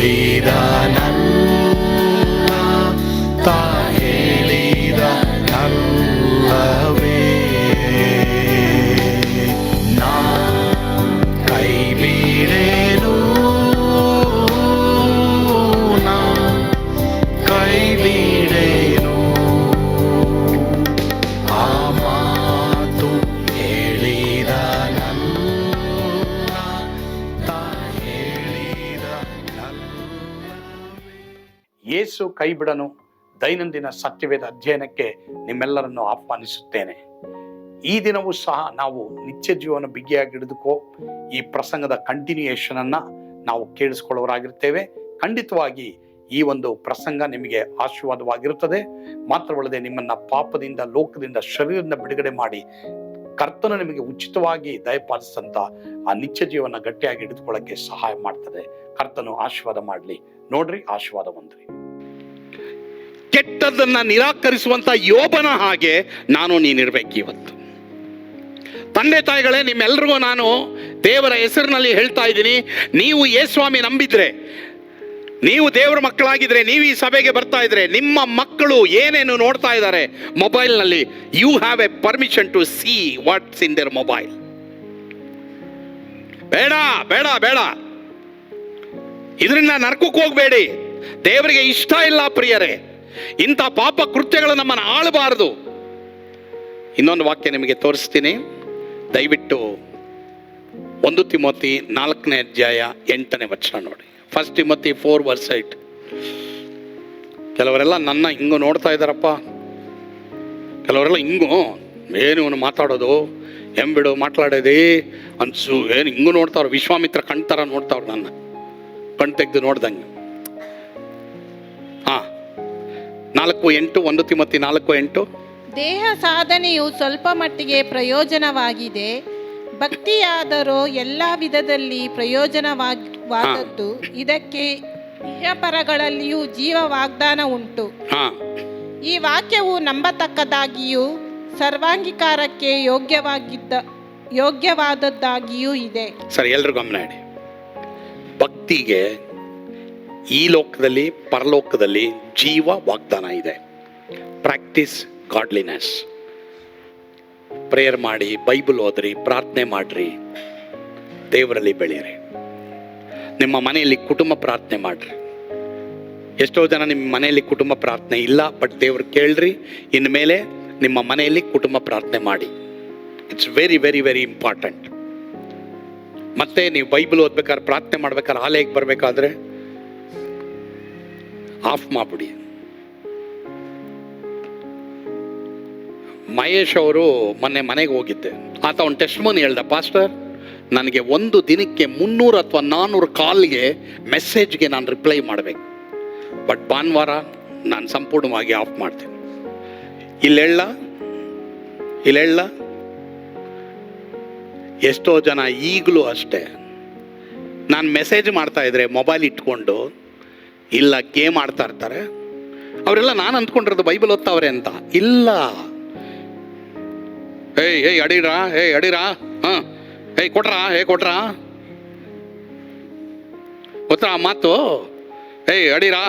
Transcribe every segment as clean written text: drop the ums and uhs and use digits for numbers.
ಹೇಳಿದನಲ್ಲ, ತಾ ಹೇಳಿದನಲ್ಲವೇ, ನಾ ಕೈ ಬಿಡೇನು, ನಾ ಕೈ ಬಿಡೇನು. ಆ ಮಾತು ಹೇಳಿದನಲ್ಲ, ತಾ ಹೇಳಿದನಲ್ಲವೇ. ಯೇಸು ಕೈ ಬಿಡನು ದೈನಂದಿನ ಸತ್ಯವೇದ ಅಧ್ಯಯನಕ್ಕೆ ನಿಮ್ಮೆಲ್ಲರನ್ನು ಆಹ್ವಾನಿಸುತ್ತೇನೆ. ಈ ದಿನವೂ ಸಹ ನಾವು ನಿತ್ಯ ಜೀವನ ಬಿಗಿಯಾಗಿ ಹಿಡಿದುಕೋ ಈ ಪ್ರಸಂಗದ ಕಂಟಿನ್ಯೂಯೇಷನ್ ಅನ್ನ ನಾವು ಕೇಳಿಸ್ಕೊಳ್ಳೋರಾಗಿರ್ತೇವೆ. ಖಂಡಿತವಾಗಿ ಈ ಒಂದು ಪ್ರಸಂಗ ನಿಮಗೆ ಆಶೀರ್ವಾದವಾಗಿರುತ್ತದೆ. ಮಾತ್ರವಲ್ಲದೆ ನಿಮ್ಮನ್ನ ಪಾಪದಿಂದ, ಲೋಕದಿಂದ, ಶರೀರದಿಂದ ಬಿಡುಗಡೆ ಮಾಡಿ ಕರ್ತನು ನಿಮಗೆ ಉಚಿತವಾಗಿ ದಯಪಾಲಿಸಿದಂತ ಆ ನಿತ್ಯ ಜೀವನ ಗಟ್ಟಿಯಾಗಿ ಹಿಡಿದುಕೊಳ್ಳಕ್ಕೆ ಸಹಾಯ ಮಾಡ್ತದೆ. ಕರ್ತನು ಆಶೀರ್ವಾದ ಮಾಡಲಿ. ನೋಡ್ರಿ, ಆಶೀರ್ವಾದ ಹೊಂದ್ರಿ. ಕೆಟ್ಟದನ್ನ ನಿರಾಕರಿಸುವಂತ ಯೋಬನ ಹಾಗೆ ನೀನಿರ್ಬೇಕು ಇವತ್ತು. ತಂದೆ ತಾಯಿಗಳೇ, ನಿಮ್ಮೆಲ್ರಿಗೂ ನಾನು ದೇವರ ಹೆಸರಿನಲ್ಲಿ ಹೇಳ್ತಾ ಇದ್ದೀನಿ, ನೀವು ಯೇಸ್ವಾಮಿ ನಂಬಿದ್ರೆ, ನೀವು ದೇವರ ಮಕ್ಕಳಾಗಿದ್ರೆ, ನೀವು ಈ ಸಭೆಗೆ ಬರ್ತಾ ಇದ್ರೆ, ನಿಮ್ಮ ಮಕ್ಕಳು ಏನೇನು ನೋಡ್ತಾ ಇದ್ದಾರೆ ಮೊಬೈಲ್ನಲ್ಲಿ, you have a permission to see what's in their mobile. ಬೇಡ ಬೇಡ ಬೇಡ, ಇದರಿಂದ ನರಕಕ್ಕೆ ಹೋಗಬೇಡಿ. ದೇವರಿಗೆ ಇಷ್ಟ ಇಲ್ಲ ಪ್ರಿಯರೇ, ಇಂಥ ಪಾಪ ಕೃತ್ಯಗಳು ನಮ್ಮನ್ನು ಆಳಬಾರದು. ಇನ್ನೊಂದು ವಾಕ್ಯ ನಿಮಗೆ ತೋರಿಸ್ತೀನಿ, ದಯವಿಟ್ಟು 1 ತಿಮೋತಿ 4ನೇ ಅಧ್ಯಾಯ 8ನೇ ವಚನ ನೋಡಿ. 1 ತಿಮೋತಿ 4:8. ಕೆಲವರೆಲ್ಲ ನನ್ನ ಹಿಂಗು ನೋಡ್ತಾ ಇದ್ದಾರಪ್ಪ, ಕೆಲವರೆಲ್ಲ ಹಿಂಗು ಏನು ಇವನು ಮಾತಾಡೋದು, ಎಂಬಿಡು ಮಾತಾಡೋದೇ ಅನ್ಸು, ಏನು ಹಿಂಗು ನೋಡ್ತಾವ್ರು, ವಿಶ್ವಾಮಿತ್ರ ಕಣ್ತರ ನೋಡ್ತಾವ್ರು, ನನ್ನ ಕಣ್ ತೆಗೆದು ನೋಡ್ದಂಗೆ. 4:8, 1 ತಿಮೋತಿ 4:8. ದೇಹ ಸಾಧನೆಯು ಸ್ವಲ್ಪ ಮಟ್ಟಿಗೆ ಪ್ರಯೋಜನವಾಗಿದೆ, ಭಕ್ತಿಯಾದರೂ ಎಲ್ಲ ವಿಧದಲ್ಲಿ ಪ್ರಯೋಜನವಾದದ್ದು. ಇದಕ್ಕೆ ಇಹಪರಗಳಲ್ಲಿಯೂ ಜೀವ ವಾಗ್ದಾನ ಉಂಟು. ಈ ವಾಕ್ಯವು ನಂಬತಕ್ಕದಾಗಿಯೂ ಸರ್ವಾಂಗೀಕಾರಕ್ಕೆ ಯೋಗ್ಯವಾದದ್ದಾಗಿಯೂ ಇದೆ. ಸರಿ, ಎಲ್ರು ಗಮನ ಇಡಿ. ಭಕ್ತಿಗೆ ಈ ಲೋಕದಲ್ಲಿ ಪರಲೋಕದಲ್ಲಿ ಜೀವ ವಾಗ್ದಾನ ಇದೆ. Practice godliness. ಪ್ರೇಯರ್ ಮಾಡಿ, ಬೈಬಲ್ ಓದ್ರಿ, ಪ್ರಾರ್ಥನೆ ಮಾಡ್ರಿ, ದೇವರಲ್ಲಿ ಬೆಳೆಯಿರಿ. ನಿಮ್ಮ ಮನೆಯಲ್ಲಿ ಕುಟುಂಬ ಪ್ರಾರ್ಥನೆ ಮಾಡ್ರಿ. ಎಷ್ಟೋ ಜನ ನಿಮ್ಮ ಮನೆಯಲ್ಲಿ ಕುಟುಂಬ ಪ್ರಾರ್ಥನೆ ಇಲ್ಲ, ಬಟ್ ದೇವ್ರು ಕೇಳ್ರಿ. ಇನ್ಮೇಲೆ ನಿಮ್ಮ ಮನೆಯಲ್ಲಿ ಕುಟುಂಬ ಪ್ರಾರ್ಥನೆ ಮಾಡಿ. It's very very very important. ಮತ್ತೆ ನೀವು ಬೈಬಲ್ ಓದ್ಬೇಕಾದ್ರೆ, ಪ್ರಾರ್ಥನೆ ಮಾಡ್ಬೇಕಾದ್ರೆ, ಆಲಯಕ್ಕೆ ಬರಬೇಕಾದ್ರೆ ಆಫ್ ಮಾಡ್ಬಿಡಿ. ಮಹೇಶ್ ಅವರು ಮೊನ್ನೆ ಮನೆಗೆ ಹೋಗಿದ್ದೆ. ಆತ ಒಂದು ಟೆಸ್ಟಿಮೋನಿ ಹೇಳ್ದ, ಪಾಸ್ಟರ್ ನನಗೆ ಒಂದು ದಿನಕ್ಕೆ 300 ಅಥವಾ 400 ಕಾಲ್ಗೆ ಮೆಸೇಜ್ಗೆ ನಾನು ರಿಪ್ಲೈ ಮಾಡಬೇಕು, ಬಟ್ ಭಾನುವಾರ ನಾನು ಸಂಪೂರ್ಣವಾಗಿ ಆಫ್ ಮಾಡ್ತೀನಿ. ಇಲ್ಲೆಲ್ಲ ಎಷ್ಟೋ ಜನ ಈಗಲೂ ಅಷ್ಟೇ, ನಾನು ಮೆಸೇಜ್ ಮಾಡ್ತಾ ಇದ್ರೆ ಮೊಬೈಲ್ ಇಟ್ಕೊಂಡು ಇಲ್ಲ ಗೇಮ್ ಆಡ್ತಾ ಇರ್ತಾರೆ. ಅವರೆಲ್ಲ ನಾನು ಅಂದ್ಕೊಂಡಿರೋದು ಬೈಬಲ್ ಓದ್ತಾವ್ರೆ ಅಂತ. ಇಲ್ಲ, ಏಯ್ ಅಡಿರಾ, ಹಾಂ, ಕೊಟ್ರಾ ಗೊತ್ತಾ ಮಾತು? ಅಡಿರಾ,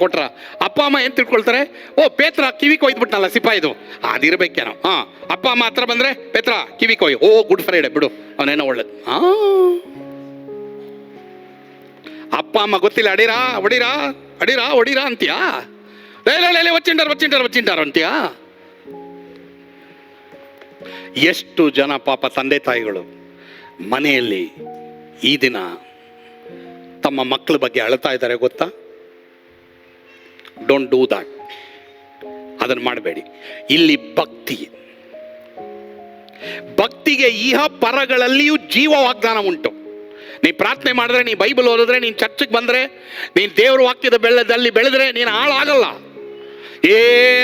ಕೊಟ್ರ. ಅಪ್ಪ ಅಮ್ಮ ಏನು ತಿಳ್ಕೊಳ್ತಾರೆ? ಓ ಪೇತ್ರ ಕಿವಿ ಕೊಯ್ದ್ಬಿಟ್ನಲ್ಲ ಸಿಪಾಯಿದು, ಅದಿರ್ಬೇಕೇನೋ. ಅಪ್ಪ ಅಮ್ಮ ಹತ್ರ ಬಂದರೆ ಪೇತ್ರ ಕಿವಿ ಕೊಯ್, ಓ ಗುಡ್ ಫ್ರೈಡೆ ಬಿಡು, ಅವನೇನೋ ಒಳ್ಳೇದು. ಅಪ್ಪ ಅಮ್ಮ ಗೊತ್ತಿಲ್ಲ, ಹೊಡೀರಾ ಅಂತೀಯಾ? ವಚ್ಚಿಂಟಾರ ಅಂತೀಯಾ? ಎಷ್ಟು ಜನ ಪಾಪ ತಂದೆ ತಾಯಿಗಳು ಮನೆಯಲ್ಲಿ ಈ ದಿನ ತಮ್ಮ ಮಕ್ಕಳ ಬಗ್ಗೆ ಅಳ್ತಾ ಇದ್ದಾರೆ ಗೊತ್ತಾ? Don't do that. ಅದನ್ನು ಮಾಡಬೇಡಿ. ಇಲ್ಲಿ ಭಕ್ತಿಗೆ ಇಹ ಪರಗಳಲ್ಲಿಯೂ ಜೀವ ವಾಗ್ದಾನ ಉಂಟು. ನೀ ಪ್ರಾರ್ಥನೆ ಮಾಡಿದ್ರೆ, ನೀ ಬೈಬಲ್ ಓದಿದ್ರೆ, ನೀನು ಚರ್ಚಿಗೆ ಬಂದರೆ, ನೀನು ದೇವ್ರ ವಾಕ್ಯದ ಬೆಳೆದಲ್ಲಿ ಬೆಳೆದ್ರೆ ನೀನು ಹಾಳಾಗಲ್ಲ.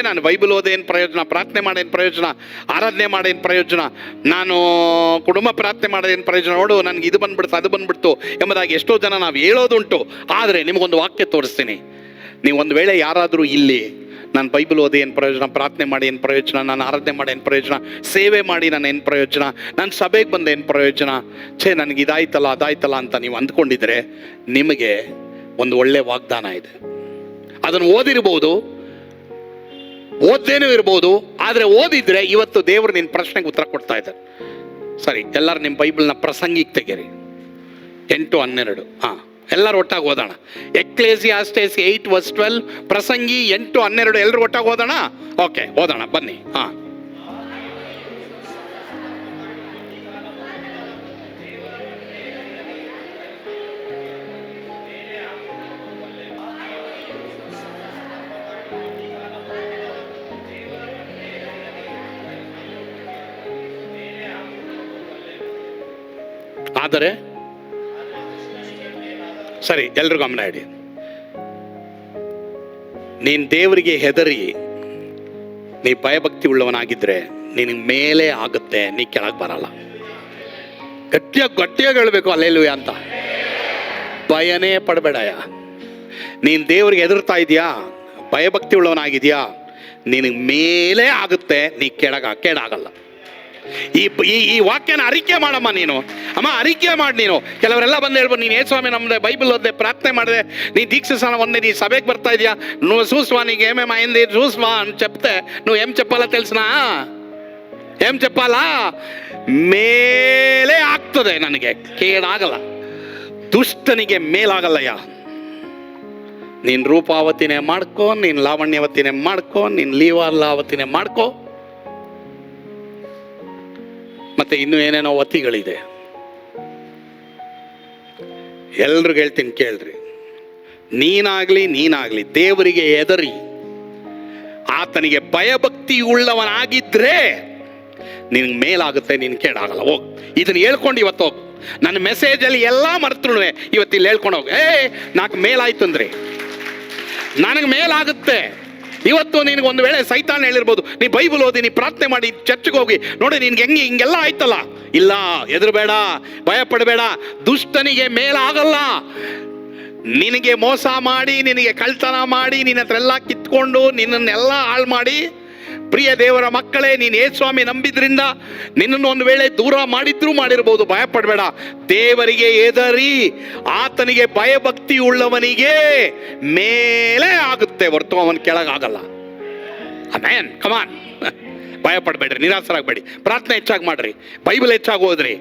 ನಾನು ಬೈಬಲ್ ಓದೇನು ಪ್ರಯೋಜನ, ಪ್ರಾರ್ಥನೆ ಮಾಡೇನು ಪ್ರಯೋಜನ, ಆರಾಧನೆ ಮಾಡೇನು ಪ್ರಯೋಜನ, ನಾನು ಕುಟುಂಬ ಪ್ರಾರ್ಥನೆ ಮಾಡೋದೇನು ಪ್ರಯೋಜನ, ನೋಡು ನನಗೆ ಇದು ಬಂದ್ಬಿಡ್ತು ಅದು ಬಂದ್ಬಿಡ್ತು ಎಂಬುದಾಗಿ ಎಷ್ಟೋ ಜನ ನಾವು ಹೇಳೋದುಂಟು. ಆದರೆ ನಿಮಗೊಂದು ವಾಕ್ಯ ತೋರಿಸ್ತೀನಿ. ನೀವು ಒಂದು ವೇಳೆ ಯಾರಾದರೂ ಇಲ್ಲಿ ನಾನು ಬೈಬಲ್ ಓದಿ ಏನು ಪ್ರಯೋಜನ, ಪ್ರಾರ್ಥನೆ ಮಾಡಿ ಏನು ಪ್ರಯೋಜನ, ನಾನು ಆರಾಧನೆ ಮಾಡಿ ಏನು ಪ್ರಯೋಜನ, ಸೇವೆ ಮಾಡಿ ನಾನು ಏನು ಪ್ರಯೋಜನ, ನಾನು ಸಭೆಗೆ ಬಂದು ಏನು ಪ್ರಯೋಜನ, ನನಗೆ ಇದಾಯ್ತಲ್ಲ ಅದಾಯ್ತಲ್ಲ ಅಂತ ನೀವು ಅಂದ್ಕೊಂಡಿದ್ರೆ ನಿಮಗೆ ಒಂದು ಒಳ್ಳೆ ವಾಗ್ದಾನ ಇದೆ. ಅದನ್ನು ಓದಿರ್ಬೋದು, ಓದ್ದೇನೂ ಇರ್ಬೋದು, ಆದರೆ ಓದಿದ್ರೆ ಇವತ್ತು ದೇವರು ನಿನ್ನ ಪ್ರಶ್ನೆಗೆ ಉತ್ತರ ಕೊಡ್ತಾ ಇದ್ದಾರೆ. ಸರಿ, ಎಲ್ಲರೂ ನಿಮ್ಮ ಬೈಬಲ್ನ ಪ್ರಸಂಗಿಗೆ ತೆಗೀರಿ, 8:12. ಎಲ್ಲರೂ ಒಟ್ಟಾಗಿ ಓದೋಣ. ಎಕ್ಲೇಸಿಯಾಸ್ಟೆಸ್ 8:12, ಪ್ರಸಂಗಿ 8:12. ಎಲ್ಲರೂ ಒಟ್ಟಾಗಿ ಓದೋಣ. ಓಕೆ, ಓದೋಣ ಬನ್ನಿ. ಆದರೆ ಸರಿ, ಎಲ್ರು ಗಮನ ಇಡಿ. ನೀನ್ ದೇವರಿಗೆ ಹೆದರಿ ನೀ ಭಯಭಕ್ತಿ ಉಳ್ಳವನಾಗಿದ್ರೆ ನಿನಗೆ ಮೇಲೆ ಆಗುತ್ತೆ, ನೀ ಕೆಳಗೆ ಬರಲ್ಲ. ಗಟ್ಟಿಯಾಗಿ ಹೇಳ್ಬೇಕು ಅಲ್ಲೇಲುವೆ ಅಂತ. ಭಯನೇ ಪಡಬೇಡಯ. ನೀನ್ ದೇವರಿಗೆ ಹೆದರ್ತಾ ಇದೆಯಾ, ಭಯಭಕ್ತಿ ಉಳ್ಳವನಾಗಿದ್ಯಾ, ನಿನಗೆ ಮೇಲೆ ಆಗುತ್ತೆ, ನೀ ಕೆಳಗಾಗಲ್ಲ. ಈ ವಾಕ್ಯನ ಅರಿಕೆ ಮಾಡಮ್ಮ ನೀನು. ಅಮ್ಮ, ಅರಿಕೆ ಮಾಡಿ ನೀನು. ಕೆಲವರೆಲ್ಲ ಬಂದು ಹೇಳ್ಬೋದು, ನೀನು ಸ್ವಾಮಿ ನಮ್ದೆ బైబిల్ ಓದ್ದೆ, ప్రార్థನೆ ಮಾಡಿದೆ, నీ దీక్ష ಒಂದೇ, నీ సభకి ಬರ್ತಾ ಇದೆಯా, నువ్వు చూసువా, నీకు ఏమేమైంది చూసువా అని చెప్తే నువ్వు ఏం చెప్పాలో తెలిసినా? ఏం చెప్పాలా? ಮೇಲೆ ಆಗ್ತದೆ, ನನಗೆ ಕೇಡಾಗಲ್ಲ. ದುಷ್ಟನಿಗೆ ಮೇಲಾಗಲ್ಲಯ್ಯ. ನೀನು ರೂಪಾವತಿನೇ ಮಾಡ್ಕೋ, ನೀನು ಲಾವಣ್ಯವತಿನೇ ಮಾಡ್ಕೋ, ನೀನು ಲೀವಾಲಾವತಿನೇ ಮಾಡ್ಕೋ, ಮತ್ತೆ ಇನ್ನೂ ಏನೇನೋ ವತಿಗಳಿದೆ. ಎಲ್ರಿಗೂ ಹೇಳ್ತೀನಿ ಕೇಳ್ರಿ, ನೀನಾಗ್ಲಿ ದೇವರಿಗೆ ಹೆದರಿ ಆತನಿಗೆ ಭಯಭಕ್ತಿ ಉಳ್ಳವನಾಗಿದ್ರೆ ನಿನಗೆ ಮೇಲಾಗುತ್ತೆ, ನೀನು ಕೇಳಾಗಲ್ಲ. ಹೋಗ್, ಇದನ್ನ ಹೇಳ್ಕೊಂಡು ಇವತ್ತು ಹೋಗು. ನನ್ನ ಮೆಸೇಜಲ್ಲಿ ಎಲ್ಲ ಮರ್ತರು ಇವತ್ತು ಇಲ್ಲಿ ಹೇಳ್ಕೊಂಡು ಹೋಗು. ನಾಲ್ಕು ಮೇಲಾಯ್ತು ಅಂದ್ರೆ ನನಗೆ ಮೇಲಾಗುತ್ತೆ. ಇವತ್ತು ನಿನಗೆ ಒಂದು ವೇಳೆ ಸೈತಾನ್ ಹೇಳಿರ್ಬೋದು, ನೀ ಬೈಬಲ್ ಓದಿ, ನೀ ಪ್ರಾರ್ಥನೆ ಮಾಡಿ, ಚರ್ಚ್ಗೆ ಹೋಗಿ ನೋಡಿ, ನಿನ್ಗೆ ಹಿಂಗೆಲ್ಲ ಆಯ್ತಲ್ಲ. ಇಲ್ಲ, ಹೆದರಬೇಡ, ಭಯ ಪಡಬೇಡ. ದುಷ್ಟನಿಗೆ ಮೇಲಾಗಲ್ಲ. ನಿನಗೆ ಮೋಸ ಮಾಡಿ, ನಿನಗೆ ಕಳ್ತನ ಮಾಡಿ, ನಿನ್ನ ಹತ್ರ ಎಲ್ಲ ಕಿತ್ಕೊಂಡು ನಿನ್ನನ್ನೆಲ್ಲ ಹಾಳು ಮಾಡಿ, ಪ್ರಿಯ ದೇವರ ಮಕ್ಕಳೇ, ನೀನು ಯೇಸುಸ್ವಾಮಿ ನಂಬಿದ್ರಿಂದ ನಿನ್ನನ್ನು ಒಂದು ವೇಳೆ ದೂರ ಮಾಡಿರ್ಬೋದು. ಭಯ ಪಡಬೇಡ. ದೇವರಿಗೆ ಹೆದರಿ ಆತನಿಗೆ ಭಯಭಕ್ತಿ ಉಳ್ಳವನಿಗೆ ಮೇಲೆ ಆಗುತ್ತೆ ಹೊರತು ಅವನ ಕೆಳಗಾಗಲ್ಲ. ಆಮೆನ್. ಕಮಾನ್, ಭಯ ಪಡಬೇಡ್ರಿ, ನಿರಾಸರಾಗಬೇಡಿ. ಪ್ರಾರ್ಥನೆ ಹೆಚ್ಚಾಗಿ ಮಾಡ್ರಿ, ಬೈಬಲ್ ಹೆಚ್ಚಾಗಿ ಓದ್ರಿ,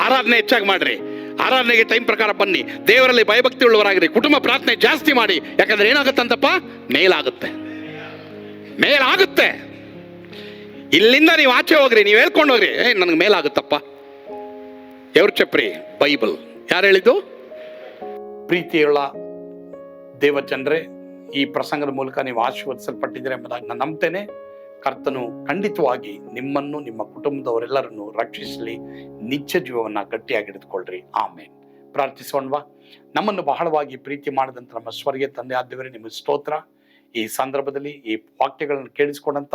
ಆರಾಧನೆ ಹೆಚ್ಚಾಗಿ ಮಾಡ್ರಿ, ಆರಾಧನೆಗೆ ಟೈಮ್ ಪ್ರಕಾರ ಬನ್ನಿ, ದೇವರಲ್ಲಿ ಭಯಭಕ್ತಿ ಉಳ್ಳವರಾಗಿರಿ, ಕುಟುಂಬ ಪ್ರಾರ್ಥನೆ ಜಾಸ್ತಿ ಮಾಡಿ. ಯಾಕಂದ್ರೆ ಏನಾಗುತ್ತಂತಪ್ಪ, ಮೇಲಾಗುತ್ತೆ. ಇಲ್ಲಿಂದ ನೀವು ಆಚೆ ಹೋಗ್ರಿ, ನೀವು ಹೇಳ್ಕೊಂಡು ಹೋಗ್ರಿ, ನನಗೆ ಮೇಲಾಗುತ್ತಪ್ಪ. ಎವ್ರು ಚಪ್ರಿ ಬೈಬಲ್ ಯಾರು ಹೇಳಿದ್ದು? ಪ್ರೀತಿಯುಳ್ಳ ದೇವಜನರೇ, ಈ ಪ್ರಸಂಗದ ಮೂಲಕ ನೀವು ಆಶೀರ್ವದಿಸಲ್ಪಟ್ಟಿದ್ದೀರಿ ಎಂಬುದಾಗಿ ನಾನು ನಂಬ್ತೇನೆ. ಕರ್ತನು ಖಂಡಿತವಾಗಿ ನಿಮ್ಮನ್ನು, ನಿಮ್ಮ ಕುಟುಂಬದವರೆಲ್ಲರನ್ನು ರಕ್ಷಿಸಲಿ. ನಿತ್ಯ ಜೀವವನ್ನು ಗಟ್ಟಿಯಾಗಿ ಹಿಡಿದುಕೊಳ್ಳ್ರಿ. ಆಮೇನ್. ಪ್ರಾರ್ಥಿಸೋಣವಾ? ನಮ್ಮನ್ನು ಬಹಳವಾಗಿ ಪ್ರೀತಿ ಮಾಡಿದಂಥ ನಮ್ಮ ಸ್ವರ್ಗೀಯ ತಂದೆ ಆದವರೇ, ನಿಮಗೆ ಸ್ತೋತ್ರ. ಈ ಸಂದರ್ಭದಲ್ಲಿ ಈ ವಾಕ್ಯಗಳನ್ನು ಕೇಳಿಸ್ಕೊಂಡಂತ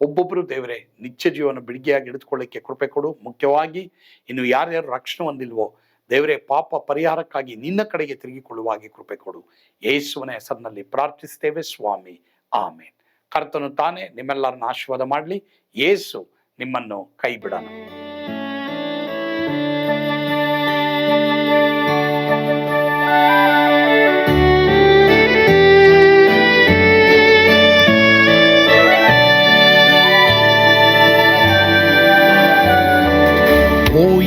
ಒಬ್ಬೊಬ್ಬರು ದೇವರೇ ನಿತ್ಯ ಜೀವನ ಬಿಡುಗೆಯಾಗಿ ಹಿಡಿದುಕೊಳ್ಳಿಕ್ಕೆ ಕೃಪೆ ಕೊಡು. ಮುಖ್ಯವಾಗಿ ಇನ್ನು ಯಾರ್ಯಾರು ರಕ್ಷಣೆ ಹೊಂದಿಲ್ವೋ ದೇವರೇ, ಪಾಪ ಪರಿಹಾರಕ್ಕಾಗಿ ನಿನ್ನ ಕಡೆಗೆ ತಿರುಗಿಕೊಳ್ಳುವಾಗಿ ಕೃಪೆ ಕೊಡು. ಯೇಸುವಿನ ಹೆಸರಿನಲ್ಲಿ ಪ್ರಾರ್ಥಿಸ್ತೇವೆ ಸ್ವಾಮಿ. ಆಮೇನ್. ಕರ್ತನು ತಾನೇ ನಿಮ್ಮೆಲ್ಲರನ್ನ ಆಶೀರ್ವಾದ ಮಾಡಲಿ. ಯೇಸು ನಿಮ್ಮನ್ನು ಕೈ ಬಿಡೋಣ.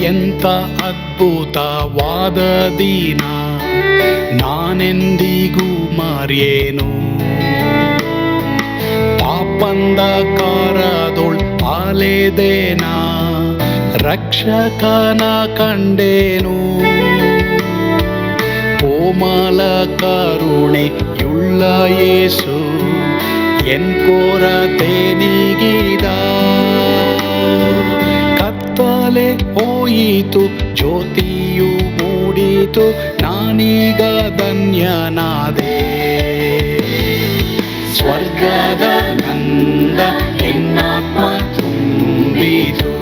ಎಂಥ ಅದ್ಭುತವಾದ ದಿನ, ನಾನೆಂದಿಗೂ ಮರೆಯೇನು. ಪಾಪಂಧಕಾರದೊಳ್ ಅಲೆದೇನ, ರಕ್ಷಕನ ಕಂಡೇನು. ಕೋಮಲ ಕರುಣೆಯುಳ್ಳ ಯೇಸು ಎನ್ ಕೊರತೆ ನೀಗಿದ. ಕತ್ತಲೆ ಹೋಯಿತು, ಜ್ಯೋತಿಯು ಮೂಡಿತು, ನಾನೀಗ ಧನ್ಯನಾದೆ. ಸ್ವರ್ಗದ ನಂದ ಎನ್ನಾತ್ಮ ತುಂಬಿತು.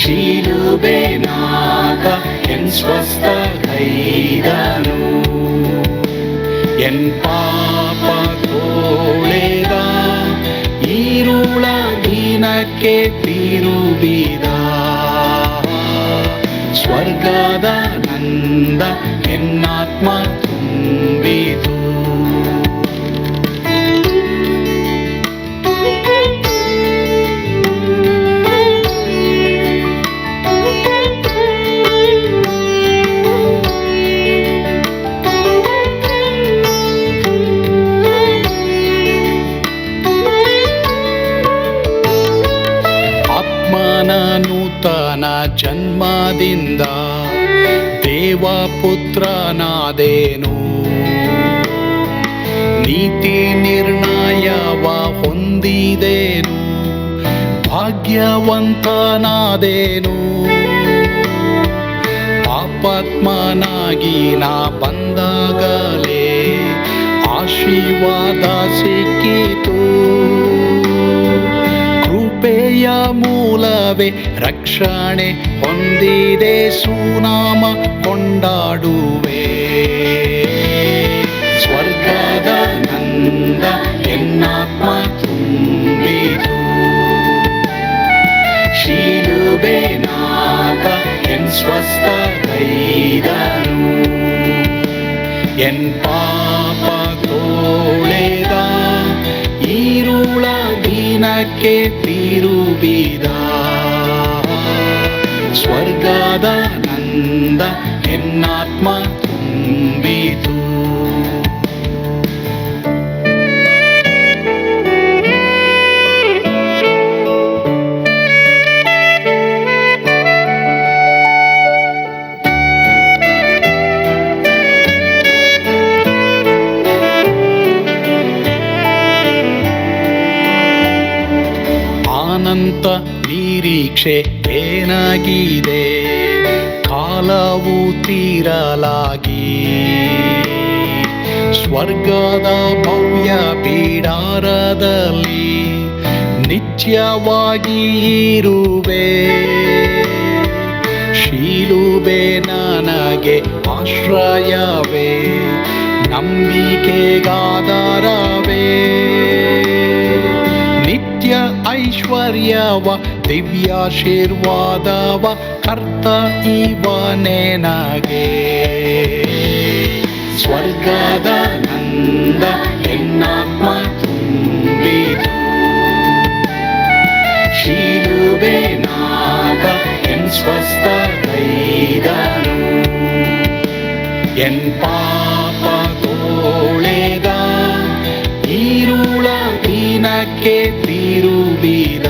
ಶಿಲುಬೆನಾಥ ಎನ್ ಸ್ವಸ್ಥ ಕೈದನು. ಎನ್ ಪಾಪ ತೋಳೆದ, ಈರುಳ ದಿನಕ್ಕೆ ತಿರುಗಿದ. ಸ್ವರ್ಗದ ನಂದ ಎನ್ನಾತ್ಮ ತುಂಬಿತು. ನೂತನ ಜನ್ಮದಿಂದ ದೇವಪುತ್ರನಾದೇನು, ನೀತಿ ನಿರ್ಣಯವ ಹೊಂದಿದೇನು, ಭಾಗ್ಯವಂತನಾದೇನು. ಪಾಪಾತ್ಮನಾಗಿ ನಾ ಬಂದಾಗಲೇ ಆಶೀರ್ವಾದ ಸಿಕ್ಕಿತು. ಕೃಪೆಯ ಮೂಲವೇ ರಕ್ಷಣೆ ಹೊಂದಿದೆ, ಸುನಾಮ ಕೊಂಡಾಡುವೆ. ಸ್ವರ್ಗದ ನಂದ ಎನ್ನಾತ್ಮ ತುಂಬಿತು. ಶಿಲುಬೆನಾಥ ಎನ್ ಸ್ವಸ್ಥಗೈದನು. ಎನ್ ಪಾಪ ತೋಳೆದ ಈರುಳ ದಿನಕ್ಕೆ ತಿರುಗಿದ. ಸ್ವರ್ಗದ ನಂದ ಎನ್ನಾತ್ಮ ತುಂಬಿತು. ಅನಂತ ನಿರೀಕ್ಷೆ ಏನಾಗಿದೆ, ಕಾಲವು ತೀರಲಾಗಿ. ಸ್ವರ್ಗದ ಭವ್ಯ ಬಿಡಾರದಲ್ಲಿ ನಿತ್ಯವಾಗಿ ಇರುವೆ. ಶಿಲುಬೆ ನನಗೆ ಆಶ್ರಯವೇ, ನಂಬಿಕೆಗಾಧಾರವೇ. ನಿತ್ಯ ಐಶ್ವರ್ಯವ ದಿವ್ಯಾಶೀರ್ವಾದವ ಕರ್ತ ಇವನೇ ನಗೆ. ಸ್ವರ್ಗದ ನಂದ ಎನ್ನಾತ್ಮ ತುಂಬಿತು. ಶಿಲುಬೆನಾಥ ಎನ್ ಸ್ವಸ್ಥಗೈದನು. ಎನ್ ಪಾಪ ತೋಳೆದ ಈರುಳ ದಿನಕ್ಕೆ ತಿರುಗಿದ.